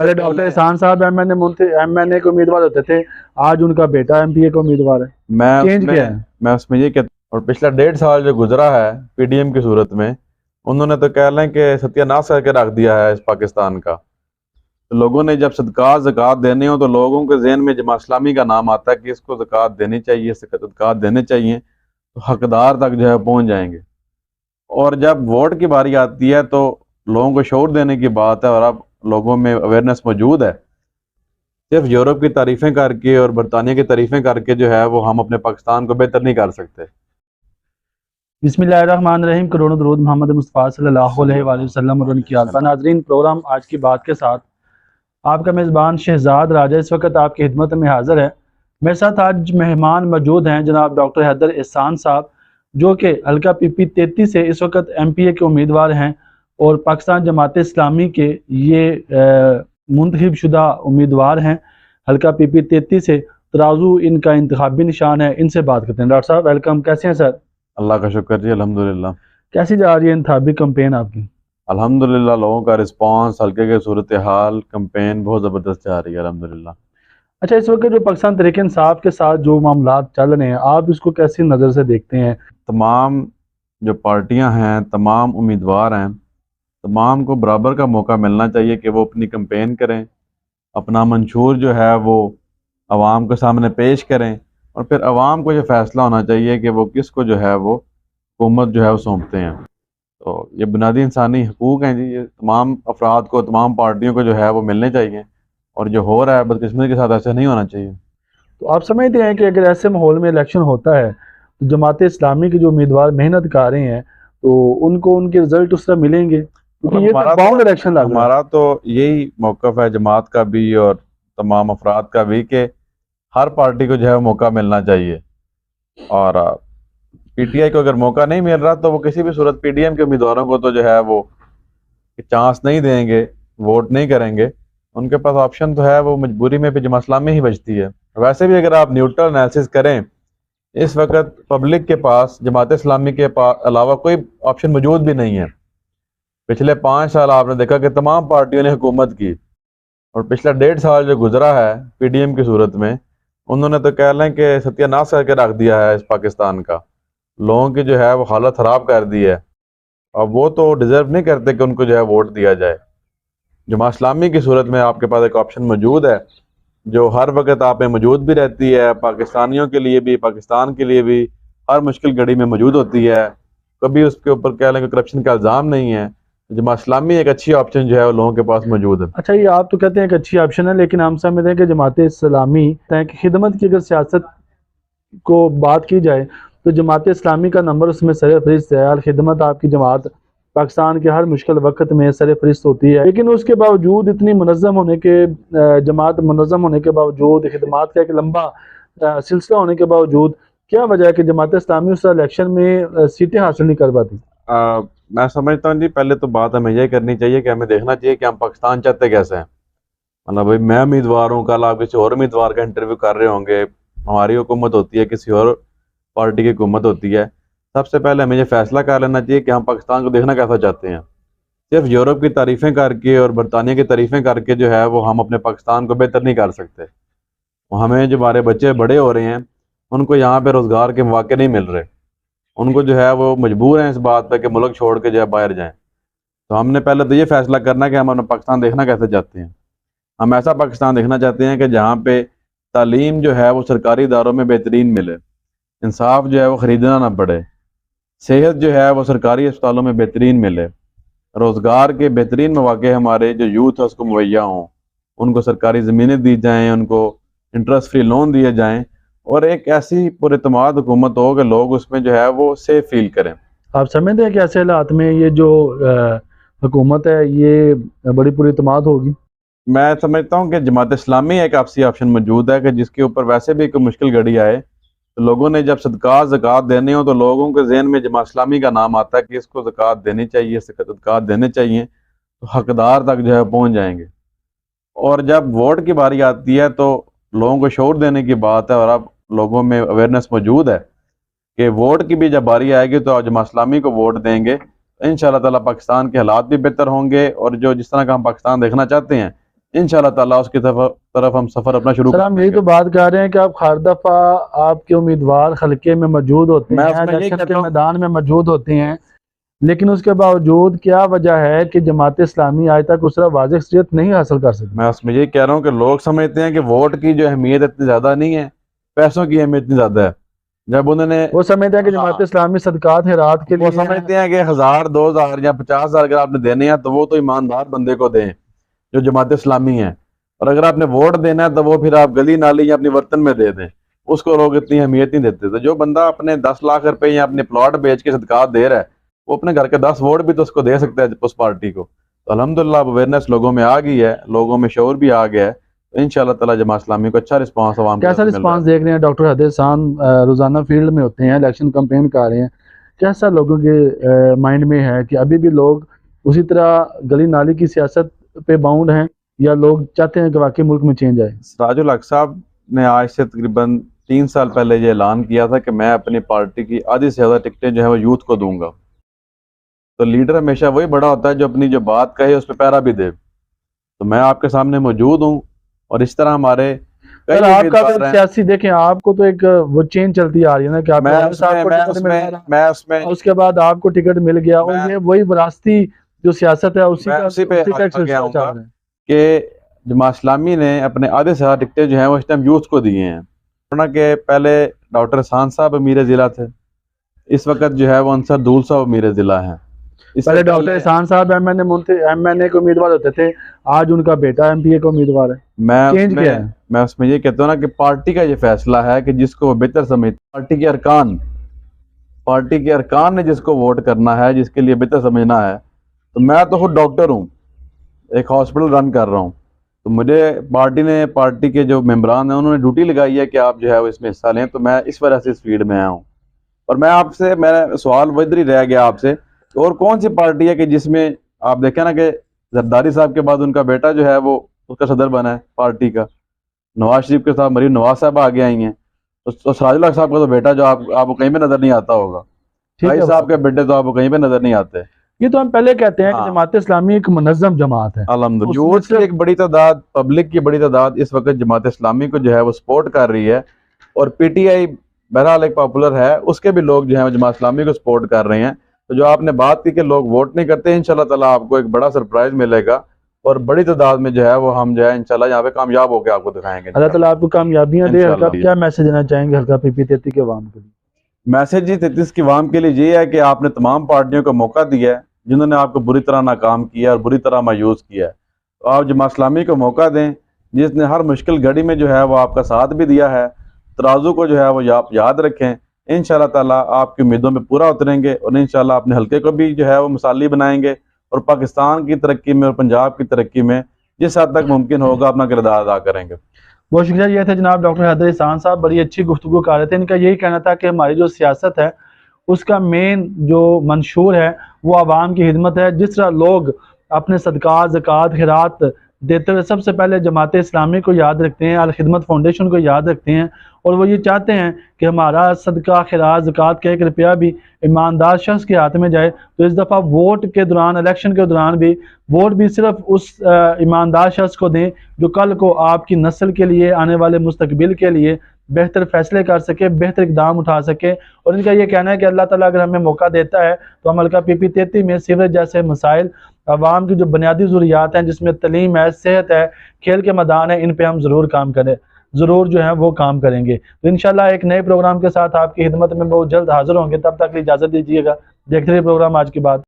पहले डॉक्टर एहसान साहब एमएनए के उम्मीदवार होते थे, आज उनका बेटा एमपीए का उम्मीदवार है। चेंज क्या है? मैं उसमें ये कहता, और पिछला 1.5 साल जो गुजरा है पीडीएम की सूरत में, उन्होंने तो कह लें कि सत्यानाश करके रख दिया है इस पाकिस्तान का। तो लोगों ने जब सदका ज़कात देने हो तो लोगों के जहन में जमात इस्लामी का नाम आता है कि इसको ज़कात देनी चाहिए, सदकात देने चाहिए, तो हकदार तक जो है पहुंच जाएंगे। और जब वोट की बारी आती है तो लोगों को शऊर देने की बात है, और अब लोगों में अवेयरनेस मौजूद है। सिर्फ यूरोप की तारीफ़ें करके और बरतानिया की तारीफ़ें करके जो है वो हम अपने पाकिस्तान को बेहतर नहीं कर सकते। बिस्मिल्लाहिर्रहमानिर्रहीम। करोड़ों दरूद मोहम्मद मुस्तफ़ा सल्लल्लाहु अलैहि वसल्लम और उनकी आल पर। नाज़रीन, प्रोग्राम आज की बात के साथ आपका मेज़बान शहजाद राजा इस वक्त आपकी खिदमत में हाज़िर है। मेरे साथ आज मेहमान मौजूद हैं जनाब डॉक्टर हैदर एहसान साहब, जो कि हल्का पीपी 33 से इस वक्त एमपीए के उम्मीदवार हैं और पाकिस्तान जमात इस्लामी के ये मुंतखब शुदा उम्मीदवार हैं। हल्का पीपी 33 से तराजू इनका इंतखाबी निशान है। इनसे बात करते हैं। डॉक्टर साहब वेलकम, कैसे हैं सर? अल्लाह का शुक्र जी, अल्हम्दुलिल्लाह। कैसी जा रही है इंतखाबी कैंपेन आपकी? अल्हम्दुलिल्लाह, लोगों का रिस्पांस, हल्के के सूरत हाल, कैंपेन बहुत ज़बरदस्त जा रही है अल्हम्दुलिल्लाह। अच्छा, इस वक्त जो पाकिस्तान तहरीक इंसाफ के साथ जो मामला चल रहे हैं, आप इसको कैसी नज़र से देखते हैं? तमाम जो पार्टियां हैं, तमाम उम्मीदवार हैं, तमाम को बराबर का मौका मिलना चाहिए कि वो अपनी कैंपेन करें, अपना मंशूर जो है वो आवाम के सामने पेश करें, और फिर आवाम को ये फ़ैसला होना चाहिए कि वो किसको जो है वो हुकूमत जो है वो सौंपते हैं। तो ये बुनियादी इंसानी हकूक़ हैं जी, ये तमाम अफराद को, तमाम पार्टियों को जो है वो मिलने चाहिए, और जो हो रहा है बदकिस्मती के साथ ऐसा नहीं होना चाहिए। तो आप समझते हैं कि अगर ऐसे माहौल में इलेक्शन होता है तो जमात इस्लामी के जो उम्मीदवार मेहनत कर रहे हैं तो उनको उनके रिजल्ट उस तरह मिलेंगे? क्योंकि ये तो बाउंड इलेक्शन लग रहा है। हमारा तो यही मौक़िफ़ है जमात का भी और तमाम अफराद का भी कि हर पार्टी को जो है मौका मिलना चाहिए, और पीटीआई को अगर मौका नहीं मिल रहा तो वो किसी भी सूरत पीडीएम के उम्मीदवारों को तो जो है वो चांस नहीं देंगे, वोट नहीं करेंगे। उनके पास ऑप्शन तो है, वो मजबूरी में भी जमात इस्लामी ही बचती है। वैसे भी अगर आप न्यूट्रल एनालिसिस करें, इस वक्त पब्लिक के पास जमात इस्लामी के अलावा कोई ऑप्शन मौजूद भी नहीं है। पिछले 5 साल आपने देखा कि तमाम पार्टियों ने हुकूमत की, और पिछला 1.5 साल जो गुजरा है पीडीएम की सूरत में, उन्होंने तो कह लें कि सत्यानाश करके रख दिया है इस पाकिस्तान का। लोगों की जो है वो हालत ख़राब कर दी है, और वो तो डिज़र्व नहीं करते कि उनको जो है वोट दिया जाए। जमात इस्लामी की सूरत में आपके पास एक ऑप्शन मौजूद है जो हर वक्त आप में मौजूद भी रहती है, पाकिस्तानियों के लिए भी, पाकिस्तान के लिए भी हर मुश्किल घड़ी में मौजूद होती है। कभी उसके ऊपर कह लें कि करप्शन का इल्ज़ाम नहीं है। जमात इस्लामी एक अच्छी ऑप्शन जो है वो लोगों के पास मौजूद है। अच्छा, ये आप तो कहते हैं एक अच्छी ऑप्शन है, लेकिन हम समझते हैं कि जमात इस्लामी कि खिदमत की अगर सियासत को बात की जाए तो जमात इस्लामी का नंबर उसमें सर फहरिस्त है। और खिदमत आपकी जमात पाकिस्तान के हर मुश्किल वक्त में सर फहरिस्त होती है, लेकिन उसके बावजूद इतनी मुनज़्ज़म होने के जमात मुनज़्ज़म होने के बावजूद, खिदमत का एक लंबा सिलसिला होने के बावजूद, क्या वजह है कि जमात इस्लामी उस इलेक्शन में सीटें हासिल नहीं कर पाती? मैं समझता हूँ जी, पहले तो बात हमें यही करनी चाहिए कि हमें देखना चाहिए कि हम पाकिस्तान चाहते कैसे हैं। मतलब भाई, मैं उम्मीदवार हूँ, कल आप किसी और उम्मीदवार का इंटरव्यू कर रहे होंगे, हमारी हुकूमत होती है, किसी और पार्टी की हुकूमत होती है। सबसे पहले हमें ये फैसला कर लेना चाहिए कि हम पाकिस्तान को देखना कैसा चाहते हैं। सिर्फ यूरोप की तारीफ़ें करके और बरतानिया की तारीफ़ें करके जो है वो हम अपने पाकिस्तान को बेहतर नहीं कर सकते। हमें जो हमारे बच्चे बड़े हो रहे हैं, उनको यहाँ पे रोज़गार के मौके नहीं मिल रहे, उनको जो है वो मजबूर हैं इस बात पर कि मुल्क छोड़ के जो है बाहर जाएँ। तो हमने पहले तो ये फैसला करना है कि हम अपना पाकिस्तान देखना कैसे चाहते हैं। हम ऐसा पाकिस्तान देखना चाहते हैं कि जहाँ पे तालीम जो है वो सरकारी इदारों में बेहतरीन मिले, इंसाफ जो है वो ख़रीदना ना पड़े, सेहत जो है वो सरकारी अस्पतालों में बेहतरीन मिले, रोज़गार के बेहतरीन मौके हमारे जो यूथ है उसको मुहैया हों, उनको सरकारी ज़मीनें दी जाएँ, उनको इंटरेस्ट फ्री लोन दिए जाएँ, और एक ऐसी पुरएतमाद हुकूमत हो कि लोग उसमें जो है वो सेफ फील करें। आप समझते हैं कि ऐसे हालात में ये जो हुकूमत है ये बड़ी पुरएतमाद होगी? मैं समझता हूँ कि जमात इस्लामी एक आपसी ऑप्शन मौजूद है कि जिसके ऊपर वैसे भी कोई मुश्किल घड़ी आए तो लोगों ने जब सदका ज़कात देने हो तो लोगों के जहन में जमात इस्लामी का नाम आता है कि इसको ज़कात देनी चाहिए, सदकात देने चाहिए, तो हकदार तक जो है पहुँच जाएंगे। और जब वोट की बारी आती है तो लोगों को शऊर देने की बात है, और अब लोगों में अवेयरनेस मौजूद है कि वोट की भी जब बारी आएगी तो जमात इस्लामी को वोट देंगे तो इंशाअल्लाह ताला पाकिस्तान के हालात भी बेहतर होंगे, और जो जिस तरह का हम पाकिस्तान देखना चाहते हैं इंशाल्लाह ताला उसकी तरफ हम सफर अपना शुरू सर हम यही तो बात कर रहे हैं कि आप हर दफा आपके उम्मीदवार हल्के में मौजूद होते मैं हैं, उसमें यही इलेक्शन कहता के हूं, मैदान में मौजूद होते हैं, लेकिन उसके बावजूद क्या वजह है कि जमात इस्लामी आज तक उस तरह वाज़ेह अक्सरियत नहीं हासिल कर सकी? मैं उसमें यही कह रहा हूँ कि लोग समझते हैं कि वोट की जो अहमियत इतनी ज्यादा नहीं है, पैसों की अहमियत इतनी ज्यादा है। जब उन्होंने वो समझते हैं कि जमात हाँ, इस्लामी सदकात है रात के वो लिए हैं। समझते हैं कि 1000 2000 या 50,000 अगर आपने देने हैं तो वो तो ईमानदार बंदे को दें जो जमात इस्लामी है, और अगर आपने वोट देना है तो वो फिर आप गली नाली या अपनी बर्तन में दे दें, उसको लोग इतनी अहमियत नहीं देते। तो जो बंदा अपने 10 लाख रुपए या अपने प्लॉट बेच के सदकात दे रहा है, वो अपने घर के 10 वोट भी तो उसको दे सकता है उस पार्टी को। तो अल्हम्दुलिल्लाह अब अवेयरनेस लोगों में आ गई है, लोगों में शऊर भी आ गया है, तो इंशाल्लाह ताला जमात इस्लामी को अच्छा रिस्पांस आवाम की कैसा तरफ से मिल रहा रिस्पांस देख रहे हैं? डॉक्टर हदीर खान रोजाना फील्ड में होते हैं, इलेक्शन कैंपेन कर रहे हैं, कैसा लोगों के माइंड में है कि अभी भी लोग उसी तरह गली नाली की सियासत पे बाउंड हैं, या लोग चाहते हैं कि वाकई मुल्क में चेंज आए? है। सिराजुल हक साहब ने आज से तकरीबन 3 साल पहले ये ऐलान किया था कि मैं अपनी पार्टी की आधी से ज्यादा टिकटें जो है वो यूथ को दूंगा। तो लीडर हमेशा वही बड़ा होता है जो अपनी जो बात कहे उस पर पैरा भी दे। तो मैं आपके सामने मौजूद हूँ, और इस तरह हमारे कई सर आपका उम्मीदवार तो हैं। सियासी देखें, आपको तो एक वो चेंज चलती आ रही है ना कि आपको मैं हदीर साहब को टिकट मिल गया, मैं उसमें और उसके बाद आपको टिकट मिल गया, और मैं ये वही विरासती जो सियासत है मैं उसी पे उसी का एक आगे सिलसिला चल आऊंगा रहा है। कि जमात इस्लामी ने अपने आधे से ज्यादा टिकटें जो हैं वो इस टाइम यूथ को दिए हैं। कोरोना के पहले डॉक्टर एहसान साहब अमीर जिला थे, इस वक्त जो है वो अंसर दूल साहब अमीर जिला हैं। इससे पहले डॉक्टर एहसान साहब एमएनए के उम्मीदवार होते थे, आज उनका बेटा एमपीए का उम्मीदवार है। मैं चेंज क्या है? मैं उसमें ये कहता हूँ ना कि पार्टी का ये फैसला है कि जिसको वो बेहतर समझ, पार्टी के अरकान ने जिसको वोट करना है, जिसके लिए बेहतर समझना है। तो मैं तो खुद डॉक्टर हूँ, एक हॉस्पिटल रन कर रहा हूँ, तो मुझे पार्टी के जो मेंबरान हैं उन्होंने ड्यूटी लगाई है कि आप जो है वो इसमें हिस्सा लें, तो मैं इस वजह से इस फील्ड में आया हूँ। और मेरा सवाल वो इधर ही रह गया आपसे, और कौन सी पार्टी है कि जिसमें आप देखें ना कि जरदारी साहब के बाद उनका बेटा जो है वो उसका सदर बना है पार्टी का, नवाज शरीफ के साथ मरीम नवाज साहब आगे आई हैं, तो सिराजुल हक साहब का तो बेटा जो आपको कहीं पे नजर नहीं आता होगा, ठीक भाई है, साहब के बेटे तो आपको कहीं पे नजर नहीं आते। ये तो हम पहले कहते हैं कि हाँ, जमात इस्लामी एक मुनज़्ज़म जमात है। अल्हम्दुलिल्लाह उसमें यूथ की सिर्फ एक बड़ी तादाद, पब्लिक की बड़ी तादाद इस वक्त जमात इस्लामी को जो है वो सपोर्ट कर रही है, और पीटीआई बहरहाल एक पॉपुलर है, उसके भी लोग जो है जमात इस्लामी को सपोर्ट कर रहे हैं। तो जो आपने बात की कि लोग वोट नहीं करते, इंशाल्लाह ताला आपको एक बड़ा सरप्राइज मिलेगा, और बड़ी तादाद में जो है वो हम जो है इंशाल्लाह यहाँ पे कामयाब होकर आपको दिखाएंगे। अल्लाह ताला आपको कामयाबियां दे। हल्का इंशाल्लाह। क्या मैसेज देना चाहेंगे हल्का पीपी 33 के अवाम के लिए? मैसेज जी 33 की आवाम के लिए ये है कि आपने तमाम पार्टियों को मौका दिया है जिन्होंने आपको बुरी तरह नाकाम किया और बुरी तरह मायूस किया है, तो आप जमात इस्लामी को मौका दें, जिसने हर मुश्किल घड़ी में जो है वो आपका साथ भी दिया है। तराजू को जो है वो आप याद रखें, इंशाल्लाह ताला आपकी उम्मीदों में पूरा उतरेंगे, और इंशाल्लाह अपने हल्के को भी जो है वो मिसाली बनाएंगे, और पाकिस्तान की तरक्की में और पंजाब की तरक्की में जिस हद तक मुमकिन होगा अपना किरदार अदा करेंगे। बहुत शुक्रिया। ये थे जनाब डॉक्टर हदीर खान साहब, बड़ी अच्छी गुफ्तगू कर रहे थे। इनका यही कहना था कि हमारी जो सियासत है उसका मेन जो मंशूर है वो आवाम की खिदमत है। जिस तरह लोग अपने सदक़ात, ज़कात, खैरात देते हुए सबसे पहले जमात इस्लामी को याद रखते हैं, अल खिदमत फाउंडेशन को याद रखते हैं, और वो ये चाहते हैं कि हमारा सदका, खैरात, ज़कात का 1 रुपया भी ईमानदार शख्स के हाथ में जाए। तो इस दफ़ा वोट के दौरान, इलेक्शन के दौरान भी वोट भी सिर्फ उस ईमानदार शख्स को दें जो कल को आपकी नस्ल के लिए, आने वाले मुस्तकबिल के लिए बेहतर फैसले कर सके, बेहतर इकदाम उठा सके। और इनका ये कहना है कि अल्लाह ताला अगर हमें मौका देता है तो हम हल्का पीपी 33 में सीवरेज जैसे मसाइल, आवाम की जो बुनियादी ज़रूरियात हैं जिसमें तलीम है, सेहत है, खेल के मैदान है, इन पर हम ज़रूर काम करें, ज़रूर जो है वो काम करेंगे। तो इंशाल्लाह एक नए प्रोग्राम के साथ आपकी खिदमत में बहुत जल्द हाजिर होंगे। तब तक इजाज़त दीजिएगा। देखते रहिए प्रोग्राम आज की बात।